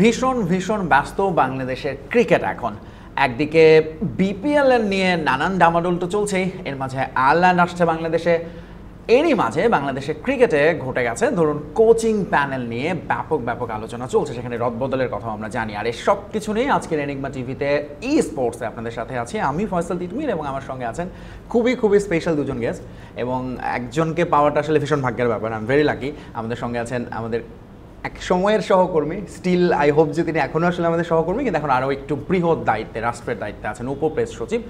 ভীষণ ভীষণ ব্যস্ত বাংলাদেশের ক্রিকেট এখন। একদিকে বিপিএল এর নিয়ে নানান ডামাডোল তো চলছেই, এর মাঝে আয়ারল্যান্ড আসছে বাংলাদেশে, এরই মাঝে বাংলাদেশের ক্রিকেটে ঘটে গেছে ধরুন কোচিং প্যানেল নিয়ে ব্যাপক আলোচনা চলছে, সেখানে রদবদলের কথা আমরা জানি। আর এই সব কিছু নিয়ে আজকের এনিগমা টিভিতে ই স্পোর্টসে আপনাদের সাথে আছি আমি ফয়সাল তিতুমির, এবং আমার সঙ্গে আছেন খুবই স্পেশাল দুজন গেস্ট, এবং একজনকে পাওয়াটা আসলে ভীষণ ভাগ্যের ব্যাপার। I am very lucky. আমাদের সঙ্গে আছেন আমাদের এক সময়ের সহকর্মী, স্টিল আই হোপ যে তিনি এখনও আসলে আমাদের সহকর্মী, কিন্তু এখন আরও একটু বৃহৎ দায়িত্বে, রাষ্ট্রের দায়িত্বে আছেন উপপ্রেস সচিব,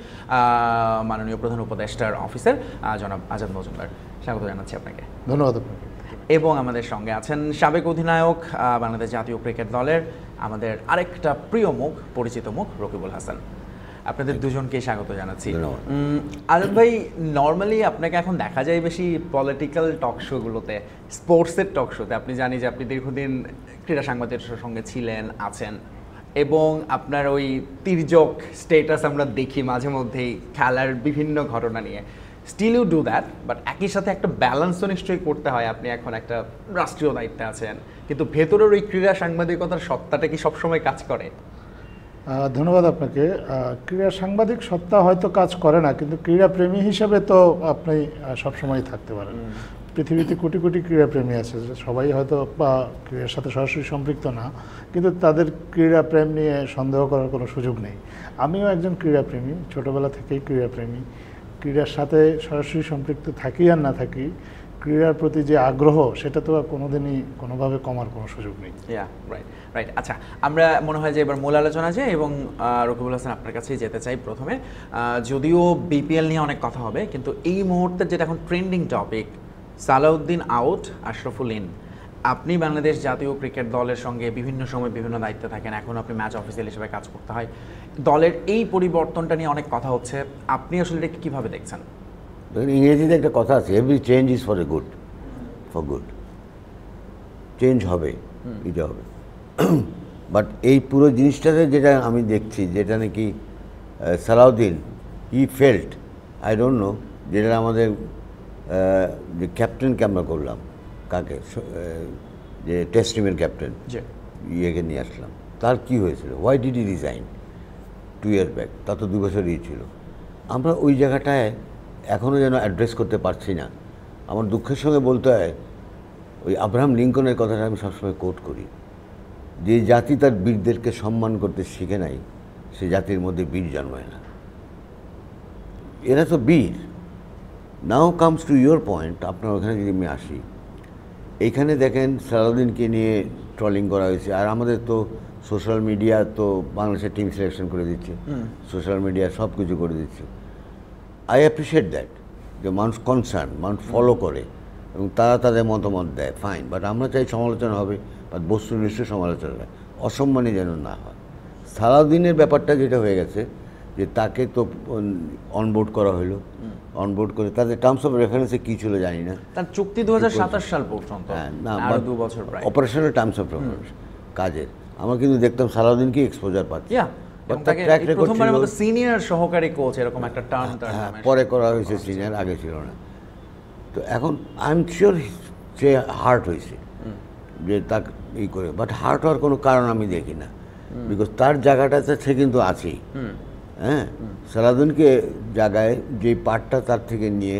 মাননীয় প্রধান উপদেষ্টার অফিসার জনাব আজাদ মজুমদার। স্বাগত জানাচ্ছি আপনাকে। ধন্যবাদ আপনাকে। এবং আমাদের সঙ্গে আছেন সাবেক অধিনায়ক বাংলাদেশ জাতীয় ক্রিকেট দলের, আমাদের আরেকটা প্রিয় মুখ, পরিচিত মুখ, রকিবুল হাসান। আপনাদের দুজনকেই স্বাগত জানাচ্ছি। আজাদ ভাই, নর্মালি আপনাকে এখন দেখা যায় বেশি পলিটিক্যাল টক শোগুলোতে, স্পোর্টসের টক শোতে। আপনি জানি যে আপনি দীর্ঘদিন ক্রীড়া সাংবাদিকদের সঙ্গে ছিলেন, আছেন, এবং আপনার ওই তির্যক স্টেটাস আমরা দেখি মাঝে মধ্যেই খেলার বিভিন্ন ঘটনা নিয়ে। Still you do that, but একই সাথে একটা ব্যালেন্স তো নিশ্চয়ই করতে হয়। আপনি এখন একটা রাষ্ট্রীয় দায়িত্বে আছেন, কিন্তু ভেতরের ওই ক্রীড়া সাংবাদিকতার সত্তাটা কি সবসময় কাজ করে? ধন্যবাদ আপনাকে। ক্রীড়া সাংবাদিক সত্তা হয়তো কাজ করে না, কিন্তু ক্রীড়াপ্রেমী হিসেবে তো আপনি সবসময় থাকতে পারেন। পৃথিবীতে কোটি কোটি ক্রীড়াপ্রেমী আছে, সবাই হয়তো ক্রীড়ার সাথে সরাসরি সম্পৃক্ত না, কিন্তু তাদের ক্রীড়াপ্রেম নিয়ে সন্দেহ করার কোনো সুযোগ নেই। আমিও একজন ক্রীড়াপ্রেমী, ছোটোবেলা থেকেই ক্রীড়াপ্রেমী। ক্রীড়ার সাথে সরাসরি সম্পৃক্ত থাকি আর না থাকি, ক্রীড়ার প্রতি যে আগ্রহ সেটা তো কোনোদিনই কোনোভাবে কমার কোনো সুযোগ নেই। রাইট। আচ্ছা, আমরা মনে হয় যে এবার মূল আলোচনা যে, এবং রকিবুল হাসান আপনার কাছেই যেতে চাই প্রথমে। যদিও বিপিএল নিয়ে অনেক কথা হবে, কিন্তু এই মুহূর্তে যেটা এখন trending topic, Salauddin out, Ashraful in. আপনি বাংলাদেশ জাতীয় ক্রিকেট দলের সঙ্গে বিভিন্ন সময় বিভিন্ন দায়িত্বে থাকেন, এখন আপনি ম্যাচ অফিসিয়াল হিসেবে কাজ করতে হয়। দলের এই পরিবর্তনটা নিয়ে অনেক কথা হচ্ছে, আপনি আসলে এটা কীভাবে দেখছেন? ইংরেজিতে একটা কথা আছে, every change is for good. Change হবে, এটা হবে। বাট এই পুরো জিনিসটাতে যেটা আমি দেখছি, যেটা নাকি Salauddin he felt, I don't know, যেটা আমাদের যে ক্যাপ্টেনকে আমরা করলাম, কাকে, যে টেস্ট টিমের ক্যাপ্টেন, ইয়েকে নিয়ে আসলাম, তার কি হয়েছিল? Why did he resign 2 years back? তা তো 2 বছরই ছিল। আমরা ওই জায়গাটায় এখনও যেন অ্যাড্রেস করতে পারছি না। আমার দুঃখের সঙ্গে বলতে হয়, ওই আব্রাহাম লিঙ্কনের কথাটা আমি সবসময় কোট করি, যে জাতি তার বীরদেরকে সম্মান করতে শিখে নাই, সে জাতির মধ্যে বীর জন্মায় না। এরা তো বীর। নাও কামস টু ইয়োর পয়েন্ট, আপনার ওখানে যদি আমি আসি, এইখানে দেখেন সালাউদ্দিনকে নিয়ে ট্রলিং করা হয়েছে, আর আমাদের তো সোশ্যাল মিডিয়া তো বাংলাদেশের টিম সিলেকশন করে দিচ্ছে, সোশ্যাল মিডিয়া সব কিছু করে দিচ্ছে। আই অ্যাপ্রিসিয়েট দ্যাট, যে মানুষ কনসার্ন, মানুষ ফলো করে এবং তারা তাদের মতামত দেয়, ফাইন। বাট আমরা চাই সমালোচনা হবে, বা বস্তুনিষ্ঠ সমালোচনা হয়, অসম্মানী যেন না হয়। সালাউদ্দিনের ব্যাপারটা যেটা হয়ে গেছে, যে তাকে তো অনবোর্ড করা হলো, অনবোর্ড করে তাদের টার্মস অফ রেফারেন্সে কী ছিল জানি না, তার চুক্তি 2027 সাল পর্যন্ত, না 2 বছর প্রায় অপারেশনাল টার্মস অফ রেফারেন্স কাজের। আমরা কিন্তু দেখতাম সালাউদ্দিনকে এক্সপোজার পাচ্ছি, প্রথমবারের মতো সিনিয়র সহকারী কোচ এরকম একটা টার্ম পরে করা হয়েছে, সিনিয়র আগে ছিল না। তো এখন I am sure say heart হয়েছে, যে তাকে ই করে, বাট হার্ট হওয়ার কোনো কারণ আমি দেখি না, বিকজ তার জায়গাটাতে সে কিন্তু আছেই। হ্যাঁ, সালাউদ্দিনকে জায়গায় যে পার্টটা তার থেকে নিয়ে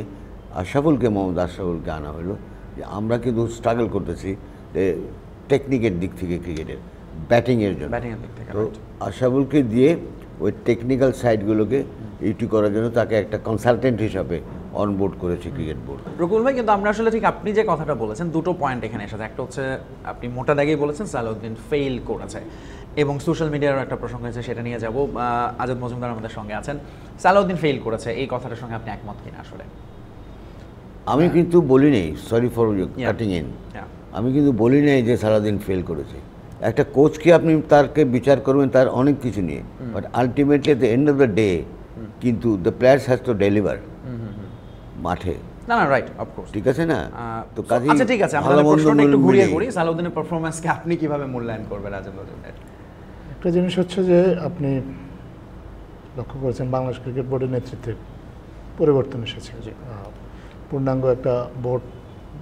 আশরাফুলকে, মোহাম্মদ আশরাফুলকে আনা হলো, যে আমরা কিন্তু স্ট্রাগল করতেছি টেকনিকের দিক থেকে, ক্রিকেটের ব্যাটিংয়ের জন্য। তো আশরাফুলকে দিয়ে ওই টেকনিক্যাল সাইডগুলোকে ইউটি করার জন্য তাকে একটা কনসালটেন্ট হিসাবে অনবোর্ড করেছে ক্রিকেট বোর্ড। রকুল ভাই, কিন্তু আমরা আসলে ঠিক আপনি যে কথাটা বলেছেন, দুটো পয়েন্ট এখানে এসেছে। একটা হচ্ছে আপনি মোটা দাগেই বলেছেন সালাউদ্দিন ফেল করেছে, এবং সোশ্যাল মিডিয়ারও একটা প্রসঙ্গ হয়েছে, সেটা নিয়ে যাব। আজাদ মজুমদার আমাদের সঙ্গে আছেন। সালাউদ্দিন ফেল করেছে, এই কথাটার সঙ্গে আপনি একমত কিনা? আসলে আমি কিন্তু বলি নেই, সরি ফর কাটিং ইন, আমি কিন্তু বলি নেই যে সালাউদ্দিন ফেল করেছে। একটা কোচকে আপনি তারকে বিচার করবেন তার অনেক কিছু নিয়ে, but ultimately at the end of the day কিন্তু the players has to deliver মাঠে। না, রাইট, অফকোর্স, ঠিক আছে না? তো কাজে আচ্ছা, ঠিক আছে, আমরা প্রশ্নটা একটু ঘুরিয়ে করি। সালাউদ্দিনের পারফরম্যান্সকে আপনি কিভাবে মূল্যায়ন করবেন আজাদ মজুমদার? একটা জিনিস হচ্ছে যে আপনি লক্ষ্য করেছেন বাংলাদেশ ক্রিকেট বোর্ডের নেতৃত্বে পরিবর্তন এসেছে, পূর্ণাঙ্গ একটা বোর্ড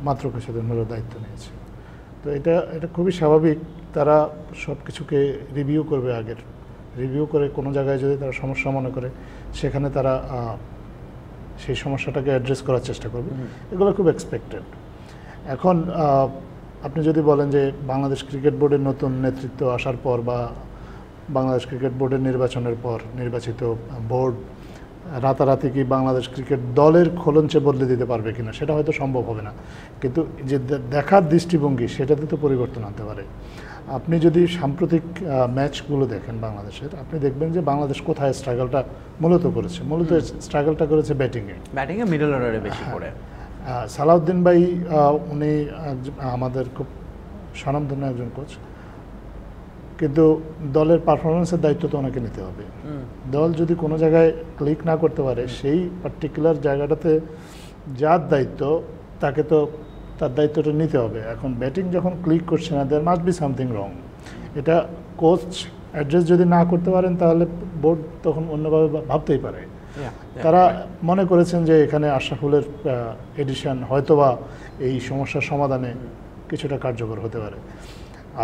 মাত্র কিছুদিন হলো দায়িত্ব নিয়েছে। তো এটা খুবই স্বাভাবিক তারা সব কিছুকে রিভিউ করবে আগের, রিভিউ করে কোনো জায়গায় যদি তারা সমস্যা মনে করে সেখানে তারা সেই সমস্যাটাকে অ্যাড্রেস করার চেষ্টা করবে। এগুলো খুব এক্সপেক্টেড। এখন আপনি যদি বলেন যে বাংলাদেশ ক্রিকেট বোর্ডের নতুন নেতৃত্ব আসার পর বা বাংলাদেশ ক্রিকেট বোর্ডের নির্বাচনের পর নির্বাচিত বোর্ড রাতারাতি কি বাংলাদেশ ক্রিকেট দলের খোলঞ্চে বদলে দিতে পারবে কিনা, সেটা হয়তো সম্ভব হবে না, কিন্তু যে দেখার দৃষ্টিভঙ্গি সেটাতে তো পরিবর্তন আনতে পারে। আপনি যদি সাম্প্রতিক ম্যাচগুলো দেখেন বাংলাদেশের, আপনি দেখবেন যে বাংলাদেশ কোথায় স্ট্রাগলটা মূলত করেছে। মূলত স্ট্রাগলটা করেছে ব্যাটিংয়ে মিডল অর্ডারে বেশি করে। সালাউদ্দিন ভাই উনি আমাদের খুব স্বনামধন্য একজন কোচ, কিন্তু দলের পারফরমেন্সের দায়িত্ব তো ওনাকে নিতে হবে। দল যদি কোনো জায়গায় ক্লিক না করতে পারে, সেই পার্টিকুলার জায়গাটাতে যার দায়িত্ব তাকে তো তার দায়িত্বটা নিতে হবে। এখন ব্যাটিং যখন ক্লিক করছে না, there must be something wrong. এটা কোচ অ্যাড্রেস যদি না করতে পারেন তাহলে বোর্ড তখন অন্যভাবে ভাবতেই পারে। তারা মনে করেছেন যে এখানে আশরাফুলের এডিশন হয়তোবা এই সমস্যার সমাধানে কিছুটা কার্যকর হতে পারে।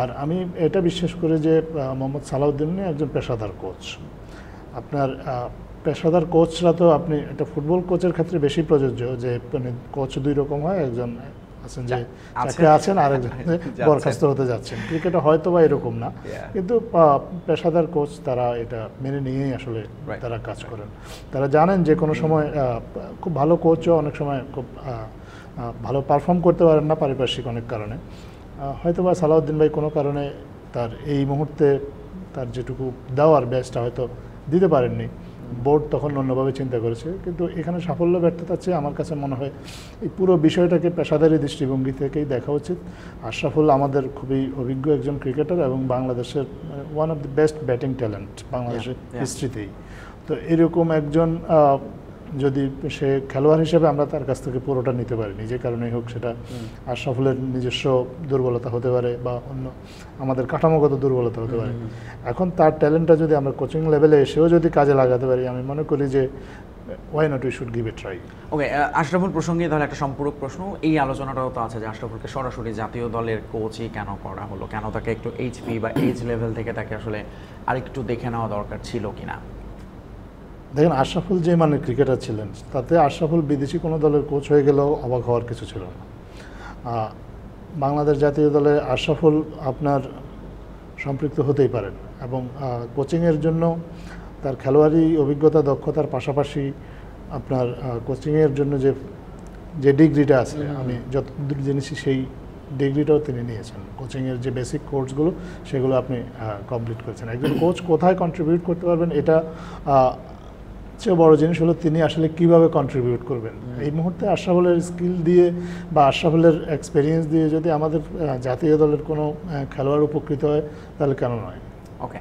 আর আমি এটা বিশ্বাস করি যে মোহাম্মদ সালাউদ্দিন একজন পেশাদার কোচ। আপনার পেশাদার কোচরা তো আপনি এটা ফুটবল কোচের ক্ষেত্রে বেশি প্রযোজ্য, যে কোচ দুই রকম হয়, একজন আছেন যে চাকরি আছেন আর একজন বরখাস্ত হতে যাচ্ছেন। ক্রিকেটে হয়তো বা এরকম না, কিন্তু পেশাদার কোচ তারা এটা মেনে নিয়েই আসলে তারা কাজ করেন। তারা জানেন যে কোনো সময় খুব ভালো কোচও অনেক সময় খুব ভালো পারফর্ম করতে পারেন না পারিপার্শ্বিক অনেক কারণে। হয়তো বা সালাউদ্দিন ভাই কোনো কারণে তার এই মুহূর্তে তার যেটুকু দেওয়ার বেস্টটা হয়তো দিতে পারেননি, বোর্ড তখন অন্যভাবে চিন্তা করেছে। কিন্তু এখানে সাফল্য ব্যর্থতার চেয়ে আমার কাছে মনে হয় এই পুরো বিষয়টাকে পেশাদারি দৃষ্টিভঙ্গি থেকেই দেখা উচিত। আশরাফুল আমাদের খুবই অভিজ্ঞ একজন ক্রিকেটার এবং বাংলাদেশের one of the best batting talent বাংলাদেশের হিস্ট্রিতেই। তো এরকম একজন যদি সে খেলোয়াড় হিসেবে আমরা তার কাছ থেকে পুরোটা নিতে পারিনি, যে কারণেই হোক, সেটা আশরাফুলের নিজস্ব দুর্বলতা হতে পারে বা অন্য আমাদের কাঠামোগত দুর্বলতা হতে পারে। এখন তার ট্যালেন্টটা যদি আমরা কোচিং লেভেলে এসেও যদি কাজে লাগাতে পারি, আমি মনে করি যে why not we should give a try. Okay, Ashraful প্রসঙ্গে তাহলে একটা সম্পূরক প্রশ্ন, এই আলোচনাটাও তো আছে যে আশরাফুলকে সরাসরি জাতীয় দলের কোচই কেন করা হলো, কেন তাকে একটু এইচপি বা এজ লেভেল থেকে তাকে আসলে আরেকটু দেখে নেওয়া দরকার ছিল কিনা? দেখেন, আশরাফুল যে মানের ক্রিকেটার ছিলেন, তাতে আশরাফুল বিদেশি কোনো দলের কোচ হয়ে গেলেও অবাক হওয়ার কিছু ছিল না। বাংলাদেশ জাতীয় দলে আশরাফুল আপনার সম্পৃক্ত হতেই পারেন, এবং কোচিংয়ের জন্য তার খেলোয়াড়ি অভিজ্ঞতা দক্ষতার পাশাপাশি আপনার কোচিংয়ের জন্য যে ডিগ্রিটা আছে, আমি যতদূর জেনেছি সেই ডিগ্রিটাও তিনি নিয়েছেন। কোচিংয়ের যে বেসিক কোর্সগুলো সেগুলো আপনি কমপ্লিট করেছেন। একজন কোচ কোথায় কন্ট্রিবিউট করতে পারবেন, এটা চেয়ে বড় জিনিস হলো তিনি আসলে কিভাবে কন্ট্রিবিউট করবেন। এই মুহূর্তে আশরাফুলের স্কিল দিয়ে বা আশরাফুলের এক্সপেরিয়েন্স দিয়ে যদি আমাদের জাতীয় দলের কোনো খেলোয়াড় উপকৃত হয়, তাহলে কেন নয়। ওকে,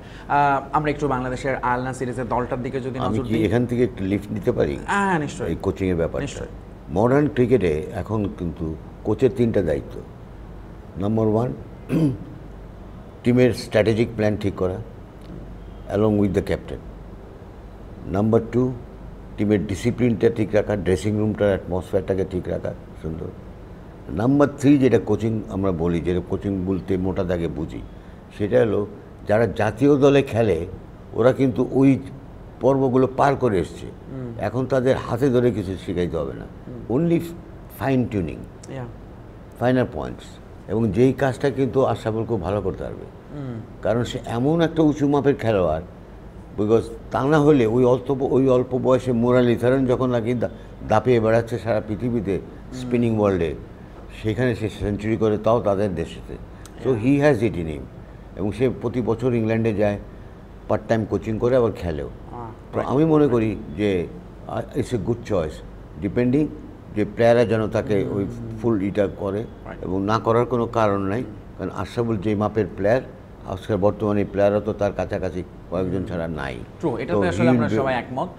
আমরা একটু বাংলাদেশের আয়ারল্যান্ড সিরিজের দলটার দিকে যদি নজর দিই, এখান থেকে একটু লিফট নিতে পারি। হ্যাঁ, নিশ্চয়ই। এই কোচিংয়ের ব্যাপারে মডার্ন ক্রিকেটে এখন কিন্তু কোচের 3টা দায়িত্ব। নাম্বার 1, টিমের স্ট্র্যাটেজিক প্ল্যান ঠিক করা along with the captain. Number 2, টিমের ডিসিপ্লিনটা ঠিক রাখা, ড্রেসিং রুমটার অ্যাটমসফিয়ারটাকে ঠিক রাখা সুন্দর। নাম্বার 3, যেটা কোচিং আমরা বলি, যেটা কোচিং বলতে মোটা দাগে বুঝি, সেটা হলো যারা জাতীয় দলে খেলে ওরা কিন্তু ওই পর্বগুলো পার করে এসছে, এখন তাদের হাতে ধরে কিছু শেখাইতে হবে না, only fine tuning, final points. এবং যেই কাজটা কিন্তু আশরাফুল খুব ভালো করতে পারবে, কারণ সে এমন একটা উঁচু মাপের খেলোয়াড়। বিকজ তা না হলে ওই অল্প বয়সে মুরালি ধরেন যখন নাকি দাপিয়ে বেড়াচ্ছে সারা পৃথিবীতে স্পিনিং ওয়ার্ল্ডে, সেখানে সে সেঞ্চুরি করে, তাও তাদের দেশেতে। So he has it in him. এবং সে প্রতি বছর ইংল্যান্ডে যায়, পার্ট টাইম কোচিং করে, আবার খেলেও। তো আমি মনে করি যে it's a good choice, depending যে প্লেয়াররা যেন তাকে ওই ফুল ইটা করে, এবং না করার কোনো কারণ নাই। কারণ আশরাফুল যে মাপের প্লেয়ার, আজকের বর্তমানে প্লেয়াররা তো তার কাছাকাছি কয়েকজন ছাড়া নাই। ট্রু, এটাতে আসলে আমরা সবাই একমত।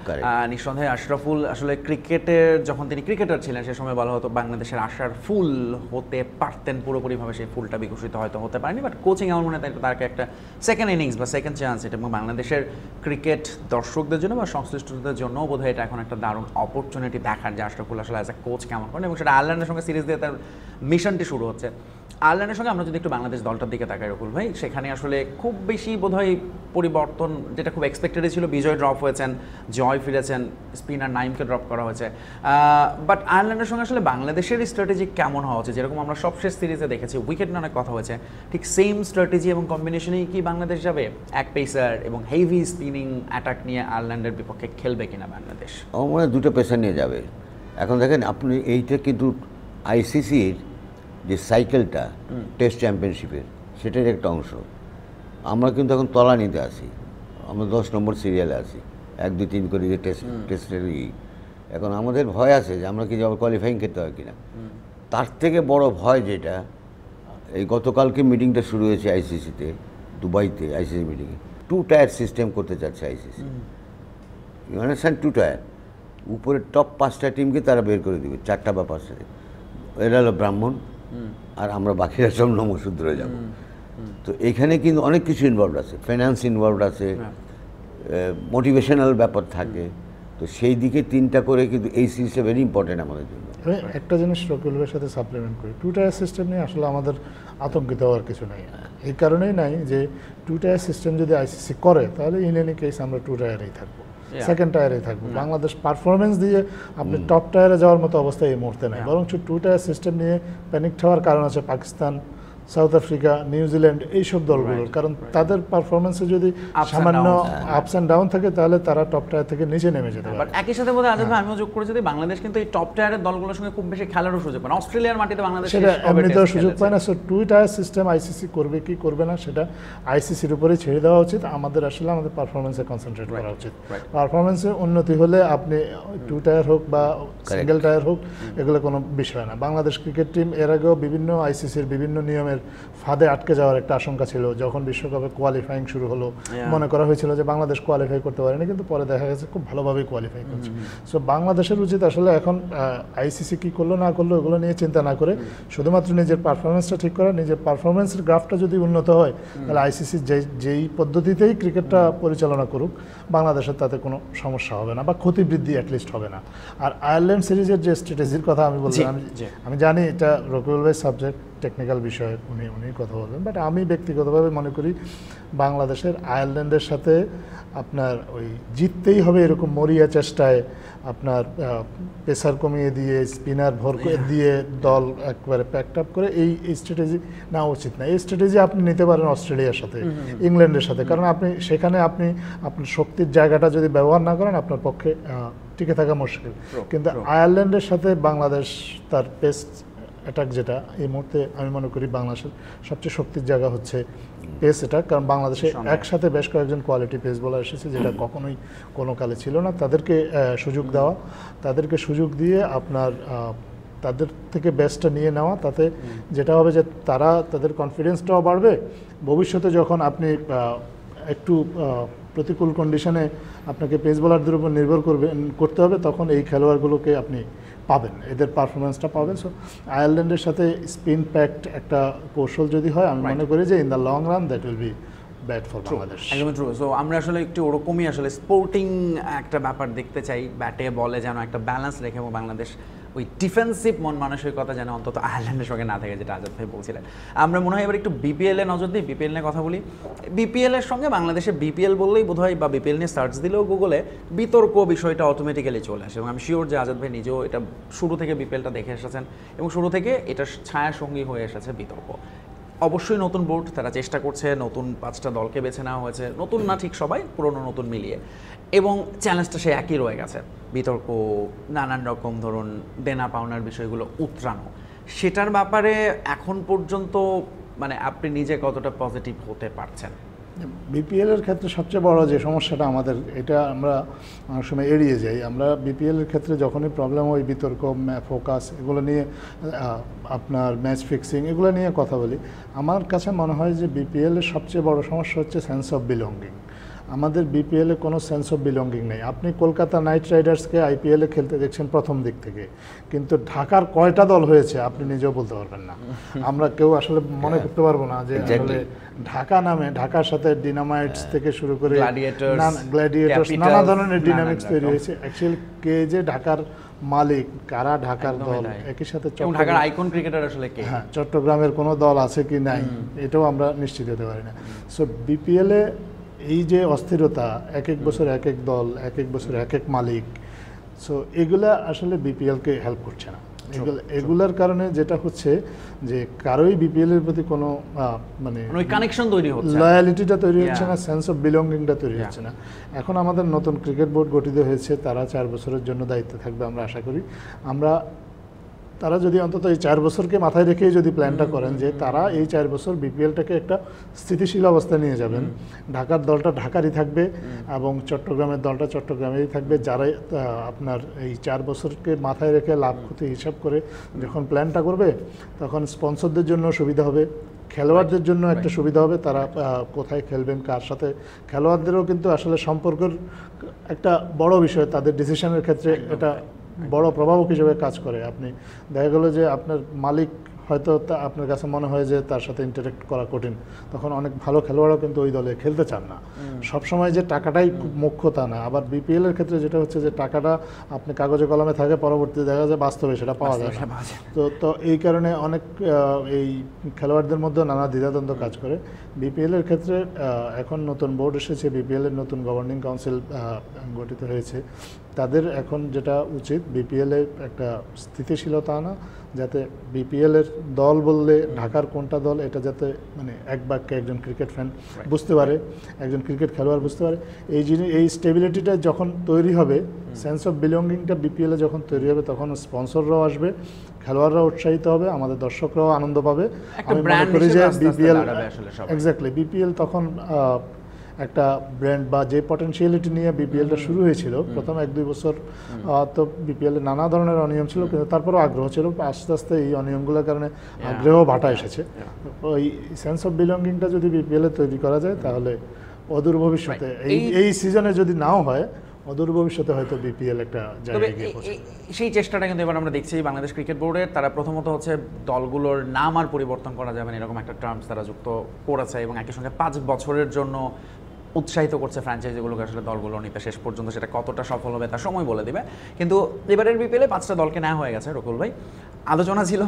নিঃসন্দেহে আশরাফুল আসলে ক্রিকেটের, যখন তিনি ক্রিকেটার ছিলেন সে সময় বলা হতো বাংলাদেশের আশার ফুল হতে পারতেন, পুরোপুরিভাবে সেই ফুলটা বিকশিত হয়তো হতে পারেনি, বাট কোচিং আমার মনে হয় তাকে একটা সেকেন্ড ইনিংস বা সেকেন্ড চান্স, এটা এবং বাংলাদেশের ক্রিকেট দর্শকদের জন্য বা সংশ্লিষ্টদের জন্য বোধহয় এটা এখন একটা দারুণ অপরচুনিটি দেখার যে আশরাফুল আসলে অ্যাজ এ কোচ কেমন করেন, এবং সেটা আয়ারল্যান্ডের সঙ্গে সিরিজ দিয়ে তার মিশনটি শুরু হচ্ছে। আয়ারল্যান্ডের সঙ্গে আমরা যদি একটু বাংলাদেশ দলটার দিকে তাকাই রকুল ভাই, সেখানে আসলে খুব বেশি বোধহয় পরিবর্তন, যেটা খুব এক্সপেক্টেডই ছিল, বিজয় ড্রপ হয়েছেন, জয় ফিরেছেন, স্পিনার নাইমকে ড্রপ করা হয়েছে, বাট আয়ারল্যান্ডের সঙ্গে আসলে বাংলাদেশের স্ট্র্যাটেজি কেমন হওয়া উচিত? যেরকম আমরা সবশেষ সিরিজে দেখেছি উইকেট নিয়ে অনেক কথা হয়েছে, ঠিক সেম স্ট্র্যাটেজি এবং কম্বিনেশনেই কি বাংলাদেশ যাবে? এক পেসার এবং হেভি স্পিনিং অ্যাটাক নিয়ে আয়ারল্যান্ডের বিপক্ষে খেলবে কিনা বাংলাদেশ? আমার মনে হয় দুটো পেসার নিয়ে যাবে। এখন দেখেন আপনি এইটা কিন্তু আইসিসির যে সাইকেলটা টেস্ট চ্যাম্পিয়নশিপের, সেটার একটা অংশ। আমরা কিন্তু এখন তলানিতে আছি, আমরা 10 নম্বর সিরিয়ালে আছি, 1, 2, 3 করে যে টেস্টের এখন আমাদের ভয় আছে যে আমরা কি যাবো কোয়ালিফাইং খেতে হয় কিনা। তার থেকে বড় ভয় যেটা, এই গতকালকে মিটিংটা শুরু হয়েছে আইসিসিতে, দুবাইতে আইসিসি মিটিংয়ে 2 টায়ার সিস্টেম করতে চাচ্ছে আইসিসি। You understand? 2 টায়ার, উপরে টপ 5টা টিমকে তারা বের করে দেবে, 4টা বা 5টা টিম। এরা হলো ব্রাহ্মণ, আর আমরা বাকিরা সব নমশূদ্রে যাব। তো এখানে কিন্তু অনেক কিছু ইনভলভ আছে, ফাইন্যান্স ইনভলভ আছে, মোটিভেশনাল ব্যাপার থাকে। তো সেই দিকে 3টা করে কিন্তু এই সিরিজটা ভেরি ইম্পর্টেন্ট আমাদের জন্য। আমি একটা জিনিস রকিবুলের সাথে সাপ্লিমেন্ট করি, 2 টায়ার সিস্টেম নিয়ে আসলে আমাদের আতঙ্কিত হওয়ার কিছু নেই। এই কারণেই নাই যে 2 টায়ার সিস্টেম যদি আইসিসি করে তাহলে ইন এনি কেস আমরা 2 টায়ারেই থাকবো, সেকেন্ড টায়ারে থাকবো। বাংলাদেশ পারফরমেন্স দিয়ে আপনি টপ টায়ারে যাওয়ার মতো অবস্থা এই মুহূর্তে নেই, বরং 2 টায়ার সিস্টেম নিয়ে প্যানিক হওয়ার কারণ আছে পাকিস্তান, সাউথ আফ্রিকা, নিউজিল্যান্ড, এইসব দলগুলোর। কারণ তাদের পারফরমেন্সে যদি সামান্য আপস অ্যান্ড ডাউন থাকে তাহলে তারা টপ টায়ার থেকে নিচে নেমে যেতে পারে। বাট একই সাথে বোধহয় আজব ভাই আমিও যোগ করে যদি বাংলাদেশ কিন্তু এই টপ টায়ারের দলগুলোর সঙ্গে খুব বেশি খেলারও সুযোগ পায় না। অস্ট্রেলিয়ার মাটিতে বাংলাদেশ সেটা এমনিতেও সুযোগ পায় না। সো 2 টায়ার সিস্টেম আইসিসি করবে কি করবে না সেটা আইসিসির উপরেই ছেড়ে দেওয়া উচিত। আমাদের আসলে আমাদের পারফরমেন্সে কনসেন্ট্রেট করা উচিত। পারফরমেন্সে উন্নতি হলে আপনি 2 টায়ার হোক বা সিঙ্গেল টায়ার হোক, এগুলো কোনো বিষয় না। বাংলাদেশ ক্রিকেট টিম এর আগেও বিভিন্ন আইসিসির বিভিন্ন নিয়মের ফাঁদে আটকে যাওয়ার একটা আশঙ্কা ছিল। যখন বিশ্বকাপে কোয়ালিফাইং শুরু হলো, মনে করা হয়েছিল যে বাংলাদেশ কোয়ালিফাই করতে পারেনি, কিন্তু পরে দেখা গেছে খুব ভালোভাবেই কোয়ালিফাই করছে। সো বাংলাদেশের উচিত আসলে এখন আইসিসি কি করলো না করলো এগুলো নিয়ে চিন্তা না করে শুধুমাত্র নিজের পারফরমেন্সটা ঠিক করা। নিজের পারফরমেন্সের গ্রাফটা যদি উন্নত হয় তাহলে আইসিসি যেই পদ্ধতিতেই ক্রিকেটটা পরিচালনা করুক বাংলাদেশের তাতে কোনো সমস্যা হবে না বা ক্ষতি বৃদ্ধি অ্যাটলিস্ট হবে না। আর আয়ারল্যান্ড সিরিজের যে স্ট্র্যাটেজির কথা আমি বললাম, আমি জানি এটা রকিবুল ভাই সাবজেক্ট, টেকনিক্যাল বিষয়ে উনি কথা বলবেন, বাট আমি ব্যক্তিগতভাবে মনে করি বাংলাদেশের আয়ারল্যান্ডের সাথে আপনার ওই জিততেই হবে এরকম মরিয়া চেষ্টায় আপনার পেসার কমিয়ে দিয়ে স্পিনার ভর দিয়ে দল একবারে প্যাকড আপ করে এই স্ট্র্যাটেজি নেওয়া উচিত না। এই স্ট্র্যাটেজি আপনি নিতে পারেন অস্ট্রেলিয়ার সাথে, ইংল্যান্ডের সাথে, কারণ আপনি সেখানে আপনি আপনার শক্তির জায়গাটা যদি ব্যবহার না করেন আপনার পক্ষে টিকে থাকা মুশকিল। কিন্তু আয়ারল্যান্ডের সাথে বাংলাদেশ তার বেস্ট অ্যাটাক যেটা এই মুহূর্তে আমি মনে করি বাংলাদেশের সবচেয়ে শক্তির জায়গা হচ্ছে পেস অ্যাটাক। কারণ বাংলাদেশে একসাথে বেশ কয়েকজন কোয়ালিটি পেস বোলার এসেছে, যেটা কখনোই কোনো কালে ছিল না। তাদেরকে সুযোগ দেওয়া, তাদেরকে সুযোগ দিয়ে আপনার তাদের থেকে বেস্টটা নিয়ে নেওয়া, তাতে যেটা হবে যে তারা তাদের কনফিডেন্সটাও বাড়বে। ভবিষ্যতে যখন আপনি একটু প্রতিকূল কন্ডিশনে আপনাকে পেস বোলারদের উপর নির্ভর করতে হবে, তখন এই খেলোয়াড়গুলোকে আপনি পাবেন, এদের পারফরমেন্সটা পাবেন। সো আয়ারল্যান্ডের সাথে স্পিন প্যাকড একটা কৌশল যদি হয়, আমি মনে করি যে in the long run that will be bad for Bangladesh. একদমই ট্রু। সো আমরা আসলে একটু ওরকমই আসলে স্পোর্টিং একটা ব্যাপার দেখতে চাই, ব্যাটে বলে যেন একটা ব্যালেন্স রেখে, এবং বাংলাদেশ ওই ডিফেন্সিভ মন মানসিকতা যেন অন্তত আয়ারল্যান্ডের সঙ্গে না থাকে, যেটা আজাদ ভাই বলছিলেন। আমরা মনে হয় এবার একটু বিপিএল এ নজর দিই, বিপিএল নিয়ে কথা বলি। বিপিএল এর সঙ্গে বাংলাদেশে বিপিএল বললেই বোধ হয়, বা বিপিএল নিয়ে সার্চ দিলেও গুগলে বিতর্ক বিষয়টা অটোমেটিক্যালি চলে আসে, এবং আমি শিওর যে আজাদ ভাই নিজেও এটা শুরু থেকে বিপিএলটা দেখে এসেছেন, এবং শুরু থেকে এটা ছায়া সঙ্গী হয়ে এসেছে বিতর্ক। অবশ্যই নতুন বোর্ড, তারা চেষ্টা করছে, নতুন 5টা দলকে বেছে নেওয়া হয়েছে, নতুন না ঠিক সবাই, পুরনো নতুন মিলিয়ে, এবং চ্যালেঞ্জটা সে একই রয়ে গেছে, বিতর্ক, নানান রকম ধরুন দেনা পাওনার বিষয়গুলো উতরানো। সেটার ব্যাপারে এখন পর্যন্ত মানে আপনি নিজে কতটা পজিটিভ হতে পারছেন? বিপিএলের ক্ষেত্রে সবচেয়ে বড় যে সমস্যাটা আমাদের, এটা আমরা অনেক সময় এড়িয়ে যাই। আমরা বিপিএলের ক্ষেত্রে যখনই প্রবলেম হয়, বিতর্ক, ফোকাস, এগুলো নিয়ে আপনার ম্যাচ ফিক্সিং, এগুলো নিয়ে কথা বলি। আমার কাছে মনে হয় যে বিপিএলের সবচেয়ে বড় সমস্যা হচ্ছে সেন্স অফ বিলঙ্গিং। আমাদের বিপিএলে কোনো সেন্স অফ বিলঙ্গিং নেই। আপনি কলকাতা নাইট রাইডার্সকে আইপিএলে খেলতে দেখছেন প্রথম দিক থেকে, কিন্তু ঢাকার কয়টা দল হয়েছে আপনি নিজেও বলতে পারবেন না। আমরা কেউ আসলে মনে করতে পারবো না যে আসলে ঢাকা নামে, ঢাকার সাথে ডিনামাইটস থেকে শুরু করে গ্ল্যাডিয়েটর্স, নানা ধরনের ডিনামিক্স তৈরি হয়েছে। অ্যাকচুয়ালি কে যে ঢাকার মালিক, কারা ঢাকার দল, একই সাথে ঢাকার আইকন ক্রিকেটার আসলে কে, হ্যাঁ, চট্টগ্রামের কোনো দল আছে কি নাই এটাও আমরা নিশ্চিত হতে পারি না। সো বিপিএলে এই যে অস্থিরতা, এক এক বছর এক এক দল, এক এক বছর এক এক মালিক, সো এগুলা আসলে বিপিএলকে হেল্প করছে না। এগুলার কারণে যেটা হচ্ছে যে কারোই বিপিএল এর প্রতি কোনো মানে কানেকশন তৈরি হচ্ছে, লয়ালিটিটা তৈরি হচ্ছে না, সেন্স অফ বিলঙ্গিংটা তৈরি হচ্ছে না। এখন আমাদের নতুন ক্রিকেট বোর্ড গঠিত হয়েছে, তারা 4 বছরের জন্য দায়িত্বে থাকবে আমরা আশা করি। তারা যদি অন্তত এই 4 বছরকে মাথায় রেখেই যদি প্ল্যানটা করেন যে তারা এই 4 বছর বিপিএলটাকে একটা স্থিতিশীল অবস্থায় নিয়ে যাবেন, ঢাকার দলটা ঢাকারই থাকবে এবং চট্টগ্রামের দলটা চট্টগ্রামেই থাকবে, যারা আপনার এই 4 বছরকে মাথায় রেখে লাভ ক্ষতি হিসাব করে যখন প্ল্যানটা করবে, তখন স্পন্সরদের জন্য সুবিধা হবে, খেলোয়াড়দের জন্য একটা সুবিধা হবে, তারা কোথায় খেলবেন, কার সাথে। খেলোয়াড়দেরও কিন্তু আসলে সম্পর্কের একটা বড় বিষয়, তাদের ডিসিশনের ক্ষেত্রে এটা বড় প্রভাবক হিসেবে কাজ করে। আপনি দেখা গেল যে আপনার মালিক হয়তো আপনার কাছে মনে হয় যে তার সাথে ইন্টারেক্ট করা কঠিন, তখন অনেক ভালো খেলোয়াড়ও কিন্তু ওই দলে খেলতে চান না। সবসময় যে টাকাটাই মুখ্য তা না। আবার বিপিএল এর ক্ষেত্রে যেটা হচ্ছে যে টাকাটা আপনি কাগজে কলমে থাকে, পরবর্তীতে দেখা যায় বাস্তবে সেটা পাওয়া যায় না। তো এই কারণে অনেক এই খেলোয়াড়দের মধ্যে নানা দ্বিধাদ্বন্দ্ব কাজ করে। বিপিএল এর ক্ষেত্রে এখন নতুন বোর্ড এসেছে, বিপিএল এর নতুন গভর্নিং কাউন্সিল গঠিত হয়েছে। তাদের এখন যেটা উচিত বিপিএল এর একটা স্থিতিশীলতা আনা, যাতে বিপিএল এর দল বললে ঢাকার কোনটা দল এটা যাতে মানে এক বাক্যে একজন ক্রিকেট ফ্যান বুঝতে পারে, একজন ক্রিকেট খেলোয়াড় বুঝতে পারে। এই স্টেবিলিটিটা যখন তৈরি হবে, সেন্স অফ বিলঙ্গিংটা বিপিএলে যখন তৈরি হবে, তখন স্পন্সররাও আসবে, খেলোয়াড়রাও উৎসাহিত হবে, আমাদের দর্শকরাও আনন্দ পাবে। আমি মনে করি যে বিপিএল এক্স্যাক্টলি বিপিএল তখন একটা ব্র্যান্ড বা যে পটেনশিয়ালিটি নিয়ে বিপিএলটা শুরু হয়েছিল প্রথম 1-2 বছর, তো বিপিএল নানা ধরনের অনিয়ম ছিল, কিন্তু তারপরেও আগ্রহ ছিল। আস্তে আস্তে এই অনিয়মগুলোর কারণে আগ্রহ ভাটা এসেছে। ওই সেন্স অফ বিলঙ্গিংটা যদি বিপিএল এ তৈরি করা যায়, তাহলে অদূর ভবিষ্যতে, এই সিজনে যদি নাও হয়, অদূর ভবিষ্যতে হয়তো বিপিএল একটা জায়গায় গিয়ে পৌঁছাবে। সেই চেষ্টাটা কিন্তু এবার আমরা দেখছি বাংলাদেশ ক্রিকেট বোর্ডের। তারা প্রথমত হচ্ছে দলগুলোর নাম আর পরিবর্তন করা যাবে না এরকম একটা টার্মস তারা যুক্ত করেছে, এবং একই সঙ্গে 5 বছরের জন্য উৎসাহিত করছে ফ্র্যাঞ্চাইজিগুলোকে আসলে দলগুলো নিতে। শেষ পর্যন্ত সেটা কতটা সফল হবে তা সময় বলে দিবে। কিন্তু এবারের বিপিএলে 5টা দলকে নেওয়া হয়ে গেছে রকুল ভাই। আলোচনা ছিল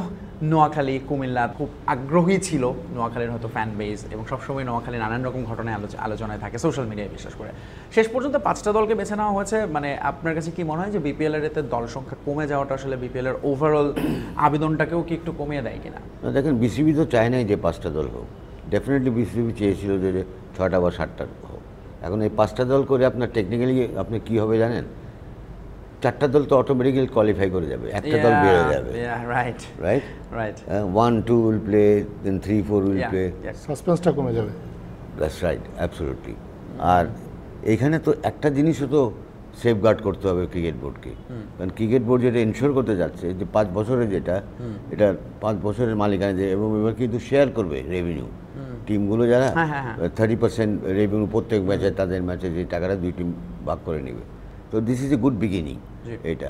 নোয়াখালী, কুমিল্লা খুব আগ্রহী ছিল, নোয়াখালীর হয়তো ফ্যান বেস, এবং সবসময় নোয়াখালী নানান রকম ঘটনায় আলোচনায় থাকে সোশ্যাল মিডিয়ায় বিশেষ করে। শেষ পর্যন্ত 5টা দলকে বেছে নেওয়া হয়েছে। মানে আপনার কাছে কি মনে হয় যে বিপিএলের এতে দল সংখ্যা কমে যাওয়াটা আসলে বিপিএলের ওভারঅল আবেদনটাকেও কি একটু কমিয়ে দেয় কিনা? দেখেন, বিসিবি তো চায় নাই যে 5টা দল হোক। ডেফিনেটলি বিসিবি চেয়েছিল যে 6টা বা 7টা হোক। এখন এই 5টা দল করে আপনার টেকনিক্যালি আপনি কী হবে জানেন? 4টা দল তো অটোমেটিক্যালি কোয়ালিফাই করে যাবে, একটা দল বেড়ে যাবে। Right right 1-2 will play, then 3-4 will play, সাসপেন্সটা কমে যাবে। That's right, absolutely. আর এইখানে তো একটা জিনিসও তো সেফগার্ড করতে হবে ক্রিকেট বোর্ডকে, কারণ ক্রিকেট বোর্ড যেটা ইনশিওর করতে যাচ্ছে যে 5 বছরের যেটা, এটা 5 বছরের মালিকানা যে, এবং এবার কিন্তু শেয়ার করবে রেভিনিউ। টিমগুলো যারা 30% রেভিনিউ প্রত্যেক ম্যাচে, তাদের ম্যাচে যে টাকাটা 2 টিম ভাগ করে নেবে। তো this is a good beginning এইটা।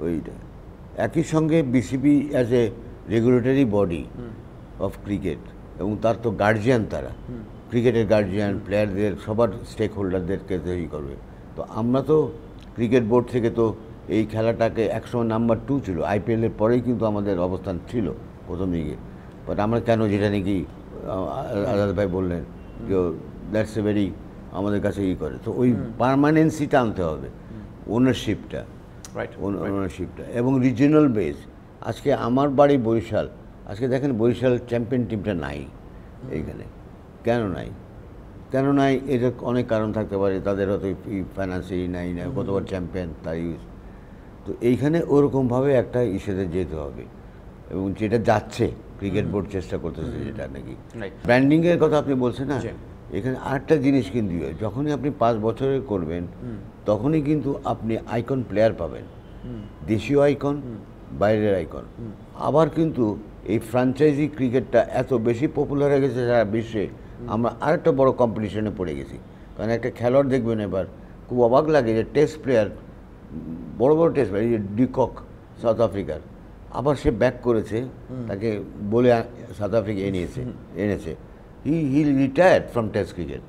ওইটা একই সঙ্গে BCB as a regulatory body of cricket, এবং তার তো গার্জিয়ান, তারা ক্রিকেটের গার্জিয়ান, প্লেয়ারদের সবার স্টেক হোল্ডারদেরকে তৈরি করবে। তো আমরা তো ক্রিকেট বোর্ড থেকে তো এই খেলাটাকে একসময় নাম্বার 2 ছিল, আইপিএলের পরেই কিন্তু আমাদের অবস্থান ছিল প্রথম দিকে। বাট আমরা কেন, যেটা নাকি আজাদ ভাই বললেন যে দ্যাটস এ ভেরি আমাদের কাছে করে, তো ওই পারমানেন্সিটা আনতে হবে, ওনারশিপটা এবং রিজিওনাল বেস। আজকে আমার বাড়ি বরিশাল, আজকে দেখেন বরিশাল চ্যাম্পিয়ন টিমটা নাই এইখানে। কেন নাই? এদের অনেক কারণ থাকতে পারে, তাদের হয়তো ফাইন্যান্সিয়ালি নাই না, কতবার চ্যাম্পিয়ন তাই। তো এইখানে ওরকমভাবে একটা ইস্যুতে যেতে হবে, এবং যেটা যাচ্ছে ক্রিকেট বোর্ড চেষ্টা করতেছে, যেটা নাকি ব্র্যান্ডিংয়ের কথা আপনি বলছেন না, এখানে আরেকটা জিনিস কিন্তু যখনই আপনি 5 বছরের করবেন, তখনই কিন্তু আপনি আইকন প্লেয়ার পাবেন, দেশীয় আইকন, বাইরের আইকন। আবার কিন্তু এই ফ্র্যাঞ্চাইজি ক্রিকেটটা এত বেশি পপুলার হয়ে গেছে সারা বিশ্বে, আমরা আরেকটা বড় কম্পিটিশনে পড়ে গেছি। কারণ একটা খেলোয়াড় দেখবেন এবার খুব অবাক লাগে যে টেস্ট প্লেয়ার, বড় বড় টেস্ট প্লেয়ার, এই যে ডিকক সাউথ আফ্রিকার, আবার সে ব্যাক করেছে, তাকে বলে সাউথ আফ্রিকা এনেছে। হি রিটায়ার্ড ফ্রম টেস্ট ক্রিকেট।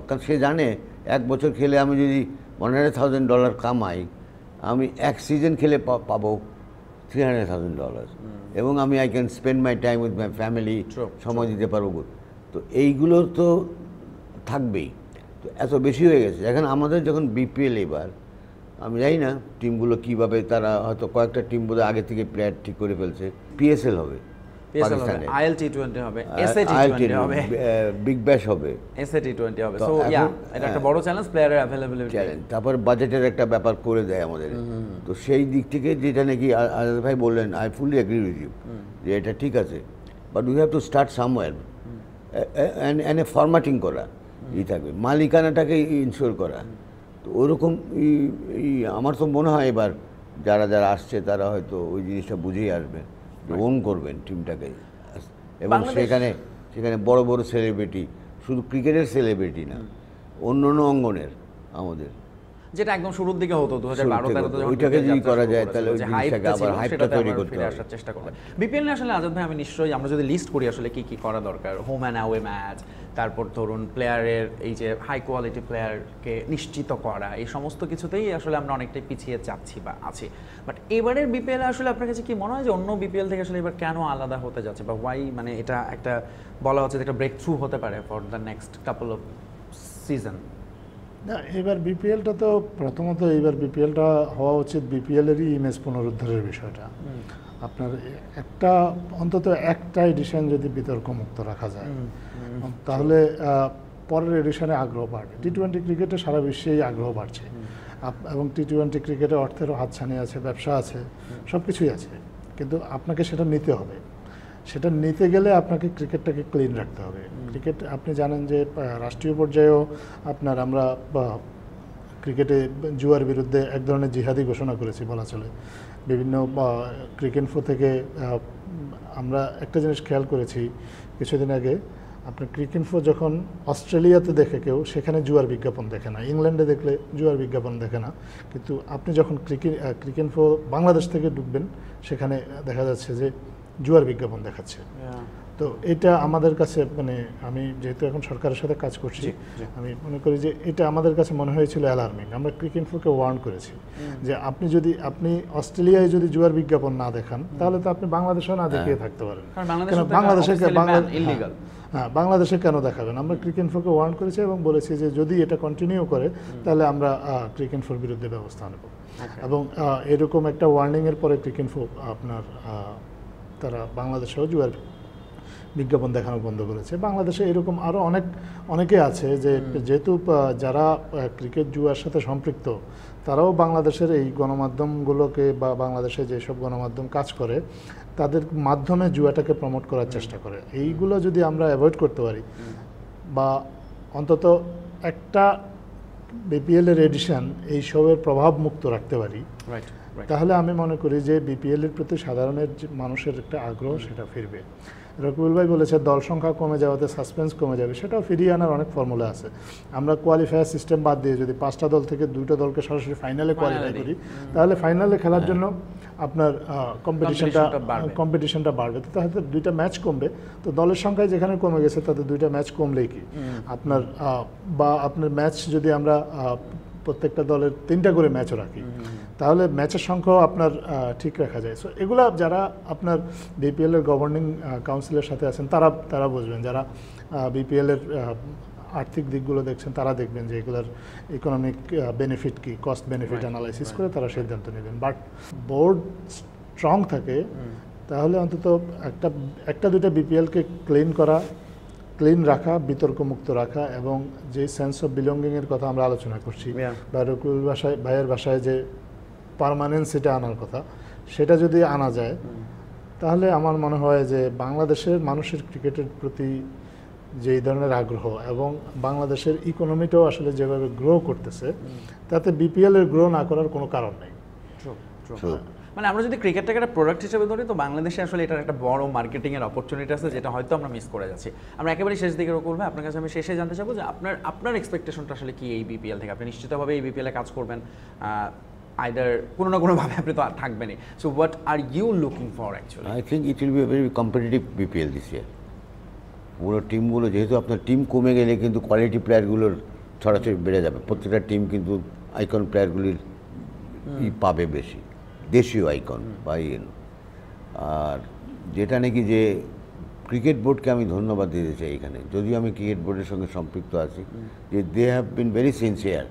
কারণ সে জানে 1 বছর খেলে আমি যদি $100,000 কামাই, আমি 1 সিজন খেলে পাবো $300,000, এবং আমি I can spend my time with my family, সময় দিতে পারবো। তো এইগুলো তো থাকবেই। তো এত বেশি হয়ে গেছে। এখন আমাদের যখন বিপিএল, এবার আমি জানি না টিমগুলো কীভাবে, তারা হয়তো কয়েকটা টিম বোধহয় আগে থেকে প্লেয়ার ঠিক করে ফেলছে। পিএসএল হবে, পাকিস্তানে আইএল টি20 হবে, এসএ টি20 হবে, বিগ ব্যাশ হবে, এসএ টি20 হবে। সো ইয়া, এটা একটা বড় চ্যালেঞ্জ, প্লেয়ারের অ্যাভেলেবিলিটি। তারপর বাজেটের একটা ব্যাপার করে দেয় আমাদের। তো সেই দিক থেকে যেটা নাকি আজাদ ভাই বললেন, I fully agree with you যে এটা ঠিক আছে, but we have to start somewhere, and এ ফরম্যাটিং করা থাকবে, মালিকানাটাকে ইনশিওর করা। তো ওরকম আমার তো মনে হয় এবার যারা যারা আসছে তারা হয়তো ওই জিনিসটা বুঝেই আসবেন, যে ওন করবেন টিমটাকে, এবং সেখানে বড় বড় সেলিব্রিটি, শুধু ক্রিকেটের সেলিব্রিটি না, অন্য অন্য অঙ্গনের আমাদের, যেটা একদম শুরুর দিকে হতো 2012-13 যখন ওইটাকে যদি করা যায় তাহলে ওই জিনিসটাকে আবার হাইপটা তৈরি করতে হবে, আসার চেষ্টা করবে। বিপিএল নিয়ে আসলে আজাদ ভাই, আমি নিশ্চয়ই, আমরা যদি লিস্ট করি আসলে কি কি করা দরকার, হোম অ্যান্ড অ্যাওয়ে ম্যাচ, তারপর ধরুন প্লেয়ারের এই যে হাই কোয়ালিটি প্লেয়ারকে নিশ্চিত করা, এই সমস্ত কিছুতেই আসলে আমরা অনেকটাই পিছিয়ে যাচ্ছি বা আছি। বাট এবারের বিপিএল আসলে আপনার কাছে কি মনে হয় যে অন্য বিপিএল থেকে আসলে এবার কেন আলাদা হতে যাচ্ছে, বা ওয়াই, মানে এটা একটা বলা হচ্ছে যে একটা ব্রেক থ্রু হতে পারে for the next couple off season? না, এবার বিপিএলটা তো প্রথমত, এইবার বিপিএলটা হওয়া উচিত বিপিএলেরই ইমেজ পুনরুদ্ধারের বিষয়টা। আপনার অন্তত একটা এডিশন যদি বিতর্ক মুক্ত রাখা যায়, তাহলে পরের এডিশনে আগ্রহ বাড়বে। টি20 ক্রিকেটে সারা বিশ্বেই আগ্রহ বাড়ছে, এবং টি20 ক্রিকেটে অর্থেরও হাতছানি আছে, ব্যবসা আছে, সব কিছুই আছে, কিন্তু আপনাকে সেটা নিতে হবে। সেটা নিতে গেলে আপনাকে ক্রিকেটটাকে ক্লিন রাখতে হবে। ক্রিকেট, আপনি জানেন যে রাষ্ট্রীয় পর্যায়েও আমরা ক্রিকেটে জুয়ার বিরুদ্ধে এক ধরনের জিহাদি ঘোষণা করেছি বলা চলে। বিভিন্ন ক্রিকেনফো থেকে আমরা একটা জিনিস খেয়াল করেছি কিছুদিন আগে, আপনার ক্রিকেনফো যখন অস্ট্রেলিয়াতে দেখে কেউ, সেখানে জুয়ার বিজ্ঞাপন দেখে না, ইংল্যান্ডে দেখলে জুয়ার বিজ্ঞাপন দেখে না, কিন্তু আপনি যখন ক্রিকেনফো বাংলাদেশ থেকে ঢুকবেন, সেখানে দেখা যাচ্ছে যে জুয়ার বিজ্ঞাপন দেখাচ্ছে। তো এটা আমাদের কাছে, মানে আমি যেহেতু এখন সরকারের সাথে কাজ করছি, আমি মনে করি যে এটা আমাদের কাছে মনে হয়েছিল অ্যালার্মিং। আমরা ক্রিকেনফোকে ওয়ার্ন করেছি যে আপনি অস্ট্রেলিয়ায় যদি জুয়ার বিজ্ঞাপন না দেখান, তাহলে তো আপনি বাংলাদেশেও না দেখিয়ে থাকতে পারেন, বাংলাদেশে কেন দেখাবেন? আমরা ক্রিকেনফোকে ওয়ার্ন করেছি এবং বলেছি যে যদি এটা কন্টিনিউ করে, তাহলে আমরা ক্রিকেনফোর বিরুদ্ধে ব্যবস্থা নেব। এবং এরকম একটা ওয়ার্নিংয়ের পরে ক্রিকেনফো তারা বাংলাদেশেও জুয়ার বিজ্ঞাপন দেখানো বন্ধ করেছে। বাংলাদেশে এরকম আরও অনেকে আছে যে যেহেতু যারা ক্রিকেট জুয়ার সাথে সম্পৃক্ত, তারাও বাংলাদেশের এই গণমাধ্যমগুলোকে, বা বাংলাদেশে যেসব গণমাধ্যম কাজ করে, তাদের মাধ্যমে জুয়াটাকে প্রমোট করার চেষ্টা করে। এইগুলো যদি আমরা অ্যাভয়েড করতে পারি, বা অন্তত একটা বিপিএলের এডিশন এইসবের প্রভাব মুক্ত রাখতে পারি, তাহলে আমি মনে করি যে বিপিএলের প্রতি সাধারণের মানুষের একটা আগ্রহ, সেটা ফিরবে। রকিবুল ভাই বলেছে দল সংখ্যা কমে যাওয়াতে সাসপেন্স কমে যাবে, সেটাও ফিরিয়ে আনার অনেক ফর্মুলা আছে। আমরা কোয়ালিফায়ার সিস্টেম বাদ দিয়ে যদি 5টা দল থেকে 2টা দলকে সরাসরি ফাইনালে কোয়ালিফাই করি, তাহলে ফাইনালে খেলার জন্য আপনার কম্পিটিশনটা বাড়বে। তো তাহলে 2টা ম্যাচ কমবে, তো দলের সংখ্যায় যেখানে কমে গেছে তাতে 2টা ম্যাচ কমলেই কি আপনার, বা আপনার ম্যাচ যদি আমরা প্রত্যেকটা দলের 3টা করে ম্যাচও রাখি, তাহলে ম্যাচের সংখ্যাও আপনার ঠিক রাখা যায়। সো এগুলা যারা আপনার বিপিএলের গভর্নিং কাউন্সিলের সাথে আছেন, তারা বুঝবেন। যারা বিপিএলের আর্থিক দিকগুলো দেখছেন, তারা দেখবেন যে এগুলোর ইকোনমিক বেনিফিট কি, কস্ট বেনিফিট অ্যানালাইসিস করে তারা সিদ্ধান্ত নেবেন। বাট বোর্ড স্ট্রং থাকে, তাহলে অন্তত একটা 2টা বিপিএলকে ক্লিন রাখা, বিতর্কমুক্ত রাখা, এবং যে সেন্স অফ বিলঙ্গিংয়ের কথা আমরা আলোচনা করছি, বা রকুল ভাইয়ের ভাষায় যে পার্মানেন্সিটা আনার কথা, সেটা যদি আনা যায়, তাহলে আমার মনে হয় যে বাংলাদেশের মানুষের ক্রিকেটের প্রতি যেই ধরনের আগ্রহ, এবং বাংলাদেশের ইকোনমিটাও আসলে যেভাবে গ্রো করতেছে, তাতে বিপিএলের গ্রো না করার কোনো কারণ নেই। মানে আমরা যদি ক্রিকেটটাকে একটা প্রোডাক্ট হিসেবে ধরি, তো বাংলাদেশে আসলে এটার একটা বড় মার্কেটিংয়ের অপরচুনিটি আছে, যেটা হয়তো আমরা মিস করে যাচ্ছি। আমরা একেবারে শেষ দিকে করবো, আপনার কাছে আমি শেষে জানতে চাবো যে আপনার এক্সপেকটেশনটা আসলে কি এই বিপিএল থেকে? আপনি নিশ্চিতভাবে এই বিপিএলে কাজ করবেন, আইদার কোনো না কোনোভাবে আপনি তো থাকবেনই। So what are you looking for actually? I think it will be very competitive BPL this year. পুরো টিমগুলো, যেহেতু আপনার টিম কমে গেলে কিন্তু কোয়ালিটি প্লেয়ারগুলোর ছড়াছড়ি বেড়ে যাবে। প্রত্যেকটা টিম কিন্তু আইকন প্লেয়ারগুলির পাবে বেশি, দেশীয় আইকন বা আর যেটা নাকি যে ক্রিকেট বোর্ডকে আমি ধন্যবাদ দিতে চাই এখানে, যদিও আমি ক্রিকেট বোর্ডের সঙ্গে সম্পৃক্ত আছি, যে they have been very sincere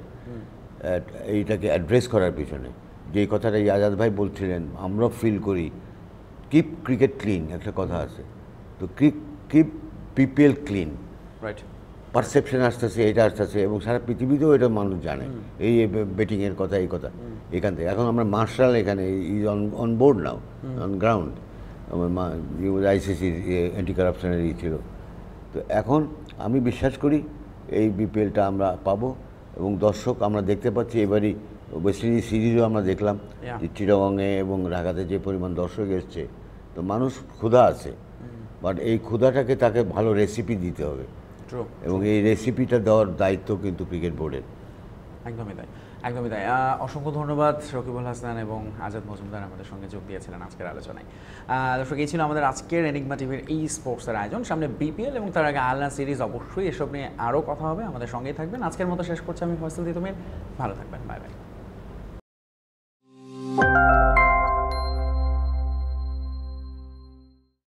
এইটাকে অ্যাড্রেস করার পিছনে। যেই কথাটা আজাদ ভাই বলছিলেন, আমরা ফিল করি কিপ ক্রিকেট ক্লিন, একটা কথা আছে, তো keep PPL clean, right. Perception আসতেছে, এটা আসতেছে, এবং সারা পৃথিবীতেও এটা মানুষ জানে, এই বেটিংয়ের কথা, এই কথা এখান থেকে। এখন আমরা মার্শাল এখানে is on board now, on ground, আইসিসির অ্যান্টি কারাপশনের ছিল। তো এখন আমি বিশ্বাস করি এই বিপিএলটা আমরা পাবো, এবং দর্শক আমরা দেখতে পাচ্ছি এবারই ওয়েস্ট ইন্ডিজ সিরিজও আমরা দেখলাম যে চিটাগংয়ে এবং ঢাকাতে যে পরিমাণ দর্শক এসছে। তো মানুষ ক্ষুধা আছে, বাট এই ক্ষুধাটাকে তাকে ভালো রেসিপি দিতে হবে, এবং এই রেসিপিটা দেওয়ার দায়িত্ব কিন্তু ক্রিকেট বোর্ডের। একদমই তাই, একদমই তাই। অসংখ্য ধন্যবাদ রকিবুল হাসান এবং আজাদ মজুমদার আমাদের সঙ্গে যোগ দিয়েছিলেন আজকের আলোচনায়। দর্শক, এই ছিল আমাদের আজকের এনিগমা টিভির এই স্পোর্টসের আয়োজন। সামনে বিপিএল এবং তার আগে আলনা সিরিজ, অবশ্যই এসব নিয়ে আরও কথা হবে, আমাদের সঙ্গেই থাকবেন। আজকের মতো শেষ করছি আমি ফয়সাল তিতুমির, ভালো থাকবেন, বাই বাই।